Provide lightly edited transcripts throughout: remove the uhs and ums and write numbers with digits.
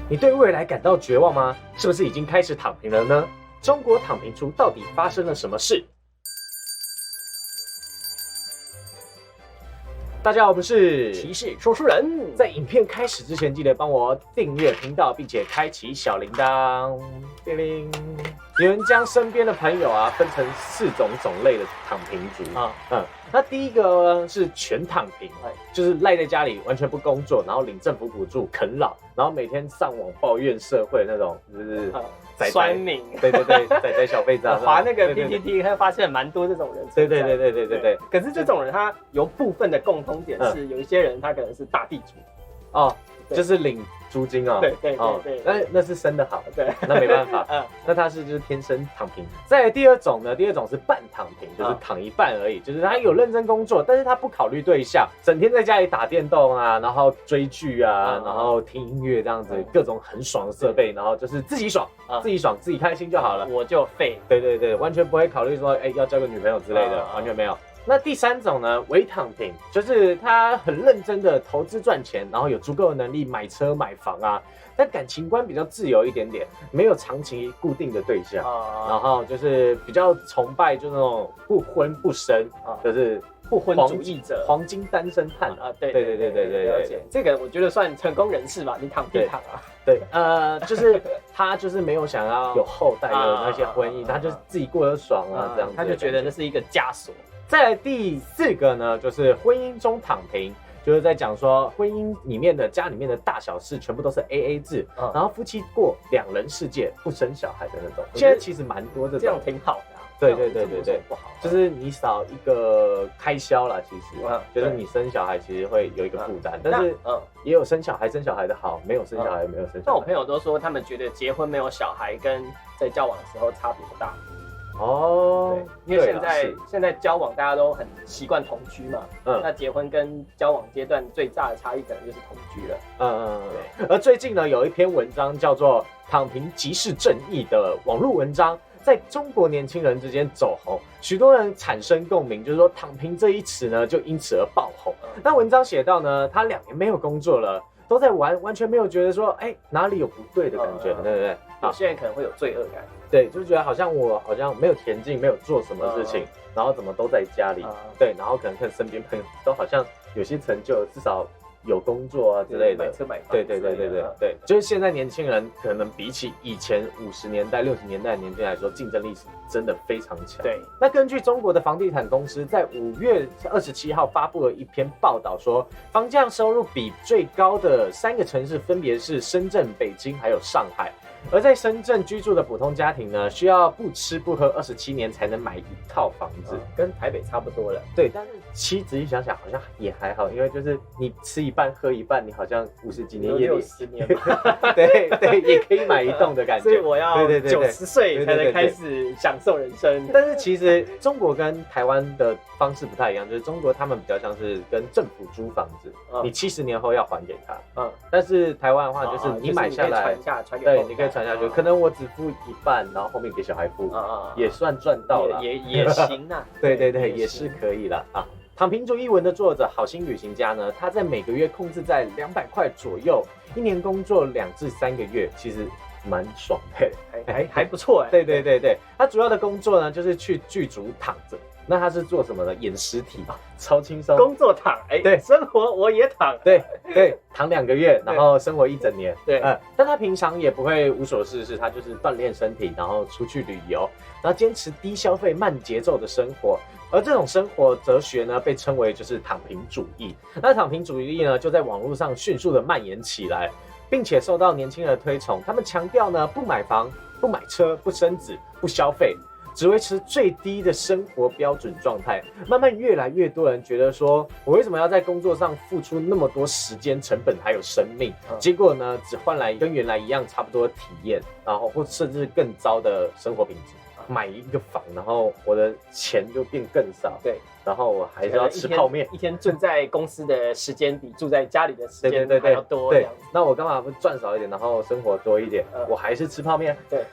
你对未来感到绝望吗？是不是已经开始躺平了呢？中国躺平族到底发生了什么事？大家好，我们是骑士说书人。在影片开始之前，记得帮我订阅频道，并且开启小铃铛。叮铃！有人将身边的朋友分成4种种类的躺平族那第一个呢是全躺平，就是赖在家里完全不工作，然后领政府补助啃老，然后每天上网抱怨社会那种，就是酸民，对，仔小废渣，滑那个 PTT， 他发现蛮多这种人。对。可是这种人他有部分的共通点是，有一些人他可能是大地主就是领租金对，那是生的好，对，那没办法，那他是就是天生躺平。再来第二种呢，第二种是半躺平，就是躺一半而已，就是他有认真工作，但是他不考虑对象，整天在家里打电动然后追剧然后听音乐这样子，各种很爽的设备，然后就是自己爽，自己开心就好了，我就废。对，完全不会考虑说，要交个女朋友之类的，完全没有。那第三种呢，伪躺平，就是他很认真的投资赚钱，然后有足够的能力买车买房但感情观比较自由一点点，没有长期固定的对象，然后就是比较崇拜就那种不婚不生，就是不婚主义者，黄金单身汉对，了解。这个我觉得算成功人士吧，你躺屁躺对，就是他就是没有想要有后代，有那些婚姻，他就是自己过得爽这样子，他就觉得那是一个枷锁。再来第4个呢，就是婚姻中躺平，就是在讲说婚姻里面的家里面的大小事全部都是 AA 制，然后夫妻过2人世界，不生小孩的那种。现在其实蛮多这样挺好的对，不好，就是你少一个开销啦，其实就是你生小孩其实会有一个负担，但是也有生小孩的好，没有生小孩没有生小孩。但我朋友都说，他们觉得结婚没有小孩跟在交往的时候差别不大。因为现在交往大家都很习惯同居嘛，那结婚跟交往阶段最大的差异可能就是同居了。对。而最近呢，有一篇文章叫做“躺平即是正义”的网络文章，在中国年轻人之间走红，许多人产生共鸣，就是说“躺平”这一词呢，就因此而爆红。那文章写到呢，他2年没有工作了，都在玩，完全没有觉得说，哪里有不对的感觉，对不对？有些人可能会有罪恶感。对，就觉得好像没有前进，没有做什么事情，然后怎么都在家里，对，然后可能看身边朋友都好像有些成就，至少有工作之类的，买车买房。对，就是现在年轻人可能比起以前50年代、60年代的年轻人来说，竞争力是真的非常强。对，那根据中国的房地产公司在5月27号发布了一篇报道说，房价收入比最高的3个城市分别是深圳、北京还有上海。而在深圳居住的普通家庭呢，需要不吃不喝27年才能买一套房子，跟台北差不多了。对，但是其实仔细想想，好像也还好，因为就是你吃一半喝一半，你好像50几年也60年吧。对，也可以买一栋的感觉。所以我要90岁才能开始享受人生。但是其实中国跟台湾的方式不太一样，就是中国他们比较像是跟政府租房子，你70年后要还给他。但是台湾的话，就是你买下来，对，你可以传下去，可能我只付一半，然后后面给小孩付，也算赚到了，也行啊。对，也是可以了躺平主义文的作者好心旅行家呢，他在每个月控制在200块左右，1年工作2至3个月，其实蛮爽的，还不错对，他主要的工作呢，就是去剧组躺着。那他是做什么呢？演实体，超轻松。工作躺，对，生活我也躺，对，躺2个月，然后生活1整年，对，但他平常也不会无所事事，他就是锻炼身体，然后出去旅游，然后坚持低消费、慢节奏的生活。而这种生活哲学呢，被称为就是躺平主义。那躺平主义呢，就在网络上迅速的蔓延起来，并且受到年轻人的推崇。他们强调呢，不买房、不买车、不生子、不消费。只维持最低的生活标准状态，慢慢越来越多人觉得说，我为什么要在工作上付出那么多时间成本还有生命？结果呢，只换来跟原来一样差不多的体验，然后或甚至更糟的生活品质。买一个房，然后我的钱就变更少，对，然后我还是要吃泡面，一天住在公司的时间比住在家里的时间还要多，对，那我干嘛不赚少一点，然后生活多一点？我还是吃泡面，对，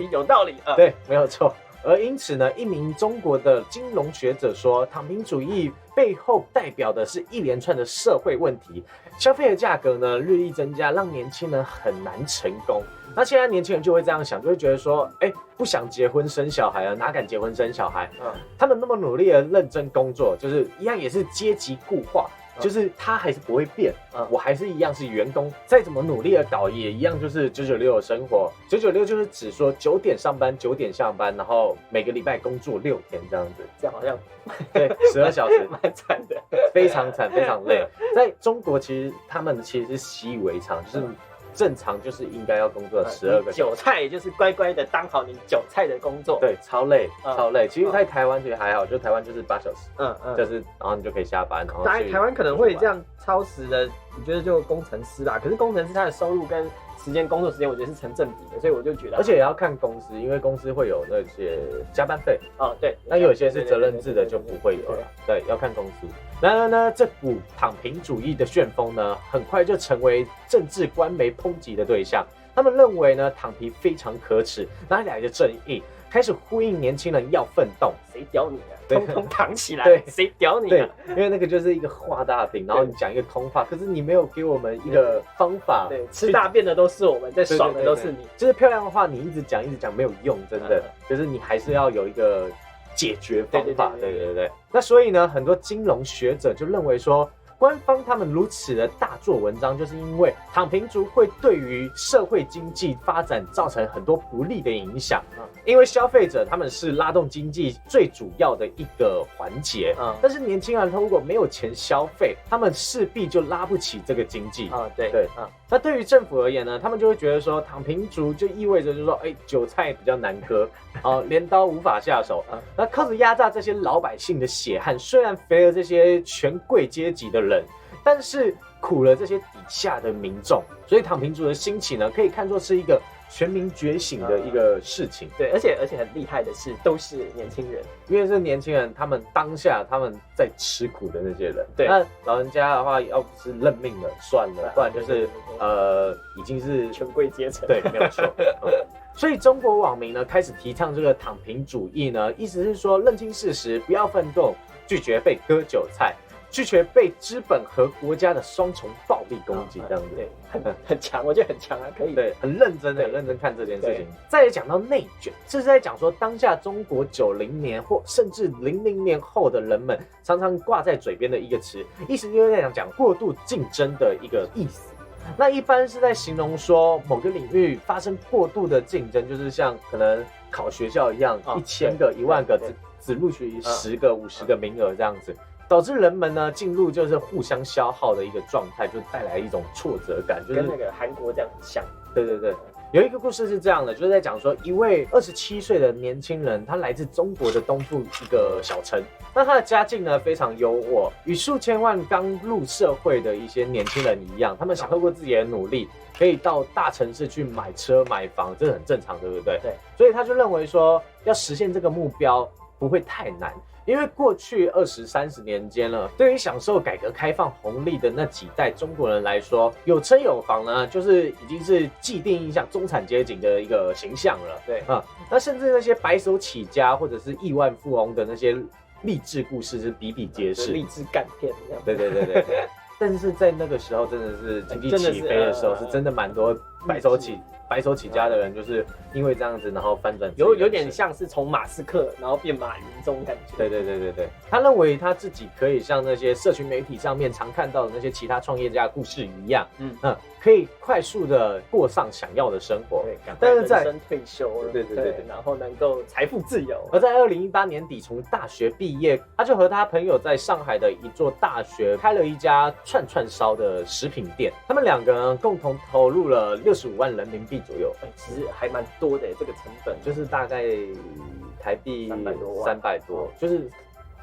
有道理，对，没有错。而因此呢，一名中国的金融学者说，躺平主义背后代表的是一连串的社会问题，消费的价格呢日益增加，让年轻人很难成功。那现在年轻人就会这样想，就会觉得说，不想结婚生小孩了，哪敢结婚生小孩？他们那么努力的认真工作，就是一样也是阶级固化。就是他还是不会变，我还是一样是员工，再怎么努力的搞也一样，就是996的生活。996就是指说9点上班，9点下班，然后每个礼拜工作6天这样子。这样好像对12小时，蛮惨的，非常惨，非常累。在中国他们其实是习以为常，就是正常就是应该要工作12个小时。韭菜就是乖乖的当好你韭菜的工作。对，超累，超累。其实，在台湾其实还好，就台湾就是8小时，就是然后你就可以下班。然后台湾可能会这样超时的，你觉得就工程师啦。可是工程师他的收入跟工作时间，我觉得是成正比的，所以我就觉得，而且也要看公司，因为公司会有那些加班费。对。那有些是责任制的就不会有了。对，要看公司。然而呢，这股躺平主义的旋风呢，很快就成为政治官媒抨击的对象。他们认为呢，躺平非常可耻，哪里来的正义？开始呼应年轻人要奋斗。谁屌你啊？通通躺起来！对，谁屌你啊？因为那个就是一个画大饼，然后你讲一个空话，可是你没有给我们一个方法。对，吃大便的都是我们，在爽的都是你。就是漂亮的话，你一直讲没有用，真的，就是你还是要有一个解决方法。对。那所以呢，很多金融学者就认为说，官方他们如此的大做文章，就是因为躺平族会对于社会经济发展造成很多不利的影响。因为消费者他们是拉动经济最主要的一个环节，但是年轻人如果没有钱消费，他们势必就拉不起这个经济。对。那对于政府而言呢，他们就会觉得说，躺平族就意味着就是说，韭菜比较难割，镰刀无法下手。那靠着压榨这些老百姓的血汗，虽然肥了这些权贵阶级的人，但是苦了这些底下的民众。所以躺平族的兴起呢，可以看作是一个全民觉醒的一个事情。对，而且很厉害的是，都是年轻人，因为是年轻人，他们当下他们在吃苦的那些人。对，那老人家的话，要不是认命了算了，不然就是已经是权贵阶层。对，没有错。所以中国网民呢开始提倡这个躺平主义呢，意思是说认清事实，不要奋斗，拒绝被割韭菜。拒绝被资本和国家的双重暴力攻击，这样子。对，很强，我觉得很强啊，可以。对，很认真看这件事情。再来讲到内卷，这是在讲说当下中国90年或甚至00年后的人们常常挂在嘴边的一个词，意思就是在讲过度竞争的一个意思。那一般是在形容说某个领域发生过度的竞争，就是像可能考学校一样，1000个、10000个只录取10个、50个名额这样子。导致人们呢进入就是互相消耗的一个状态，就带来一种挫折感，就是跟那个韩国这样很像。对，有一个故事是这样的，就是在讲说一位27岁的年轻人，他来自中国的东部一个小城，那他的家境呢非常优渥，与数千万刚入社会的一些年轻人一样，他们想透过自己的努力，可以到大城市去买车买房，这很正常，对不对？对，所以他就认为说，要实现这个目标不会太难。因为过去20、30年间了，对于享受改革开放红利的那几代中国人来说，有车有房呢，就是已经是既定印象中产阶级的一个形象了。对那甚至那些白手起家或者是亿万富翁的那些励志故事是比比皆是，励志干片这样。对。但是在那个时候，真的是经济起飞的时候，是真的蛮多白手起家的人，就是因为这样子，然后翻转有点像是从马斯克然后变马云这种感觉。对，他认为他自己可以像那些社群媒体上面常看到的那些其他创业家的故事一样，可以快速的过上想要的生活。对，但是在人生退休了，对，然后能够财富自由。而在2018年底从大学毕业，他就和他朋友在上海的一座大学开了一家串烧的食品店，他们两个人共同投入了65万人民币左右。其实还蛮多的，这个成本就是大概台币300多，就是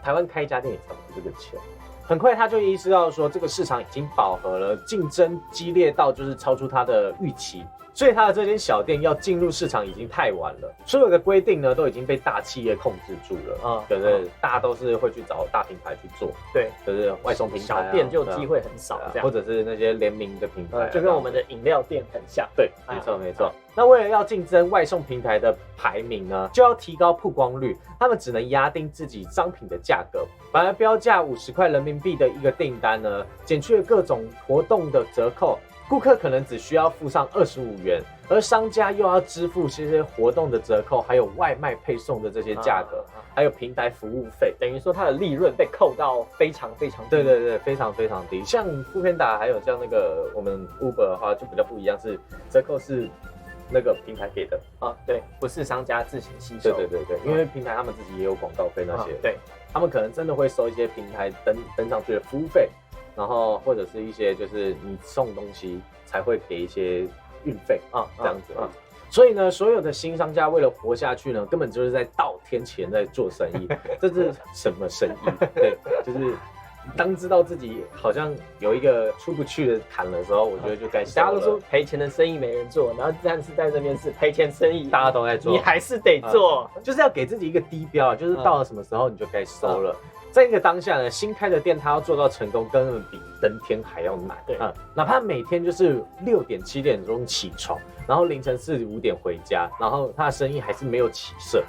台湾开一家店也差不多这个钱。很快他就意识到说，这个市场已经饱和了，竞争激烈到就是超出他的预期，所以他的这间小店要进入市场已经太晚了，所有的规定呢都已经被大企业控制住了。就是大家都是会去找大品牌去做，对，就是外送平台，小店就机会很少，这样，或者是那些联名的品牌，就跟我们的饮料店很像。对，没错。那为了要竞争外送平台的排名呢，就要提高曝光率，他们只能压定自己商品的价格。本来标价50块人民币的一个订单呢，减去了各种活动的折扣，顾客可能只需要付上25元，而商家又要支付这些活动的折扣，还有外卖配送的这些价格，还有平台服务费，等于说它的利润被扣到非常非常低。对对对，非常非常低。像foodpanda还有像那个我们 Uber 的话，就比较不一样，是折扣是那个平台给的啊，对，不是商家自行吸收。对对对对，因为平台他们自己也有广告费那些，对，他们可能真的会收一些平台登上去的服务费，然后或者是一些就是你送东西才会给一些运费啊这样子。所以呢，所有的新商家为了活下去呢，根本就是在倒贴钱在做生意。这是什么生意？对，就是当知道自己好像有一个出不去的坎的时候，我觉得就该收了。大家都说赔钱的生意没人做，然后但是在这边是赔钱生意，大家都在做，你还是得做，就是要给自己一个低标，就是到了什么时候你就该收了。在一个当下呢，新开的店它要做到成功，根本比登天还要难。对，哪怕每天就是6点7点钟起床，然后凌晨4、5点回家，然后他的生意还是没有起色。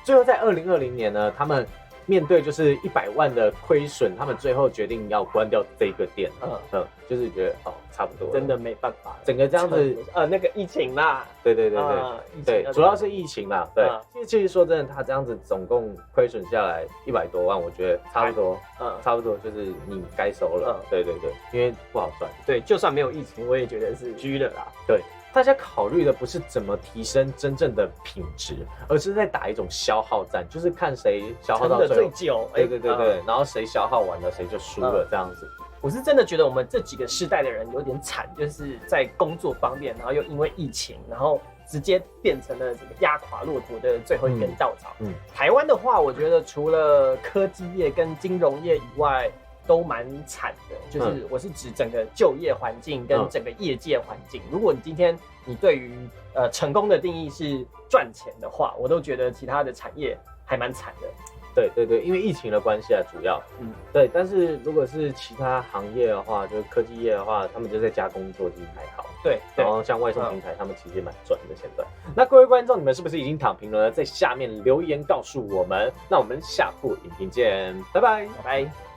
最后在2020年呢，他们面对就是100万的亏损，他们最后决定要关掉这个店。就是觉得差不多，真的没办法，整个这样子，那个疫情啦，对，主要是疫情啦，对。其实说真的，他这样子总共亏损下来100多万，我觉得差不多，差不多就是你该收了。对，因为不好赚。对，就算没有疫情，我也觉得是居了啦。对。大家考虑的不是怎么提升真正的品质，而是在打一种消耗战，就是看谁消耗到最久。对，然后谁消耗完了，谁就输了这样子。我是真的觉得我们这几个世代的人有点惨，就是在工作方面，然后又因为疫情，然后直接变成了这个压垮骆驼的最后一根稻草。台湾的话，我觉得除了科技业跟金融业以外，都蛮惨的，就是我是指整个就业环境跟整个业界环境。如果你今天你对于成功的定义是赚钱的话，我都觉得其他的产业还蛮惨的。对，因为疫情的关系啊，主要，对。但是如果是其他行业的话，就是科技业的话，他们就在家工作，其实还好。对，然后像外送平台，他们其实也蛮赚的现在。那各位观众，你们是不是已经躺平了呢？在下面留言告诉我们。那我们下部影片见，拜拜，拜拜。